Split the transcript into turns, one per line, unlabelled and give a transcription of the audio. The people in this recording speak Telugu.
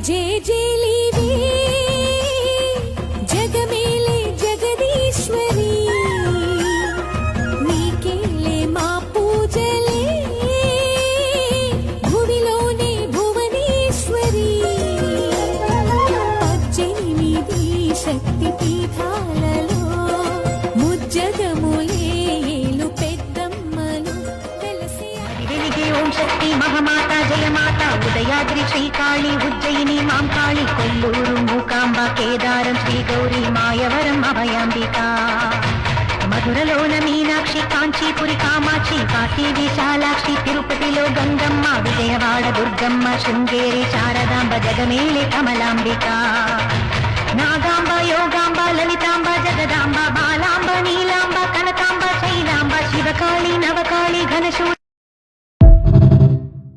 జేజేలివే జగమేలే జగదీశ్వరి నీకేలే మా పూజలే భూమిలోనే భువనేశ్వరి 18 శక్తి పీఠాలలో ముజ్జగములేలు పెద్దమ్మలు వెలసి
ఓం శక్తి మహామాత జయమాత ఉదయాద్రి శ్రీకాళి ఉజ్జయిని మాంకాళి కొల్లూరు మూకాంబ కేదారం శ్రీ గౌరీ మాయవరం అభయాంబిక మధురలోన మీనాక్షి కాంచీపురి కామాక్షి కాశీ విశాలాక్షి తిరుపతిలో గంగమ్మ విజయవాడ దుర్గమ్మ శృంగేరి శారదాంబ జగమేలి కమలాంబిక నాగాంబ యోగాంబ లలితాంబ జగదాంబ బాలాంబ నీలాంబ కనకాంబ శైలాంబ శివకాళి నవకాళి ఘనశూర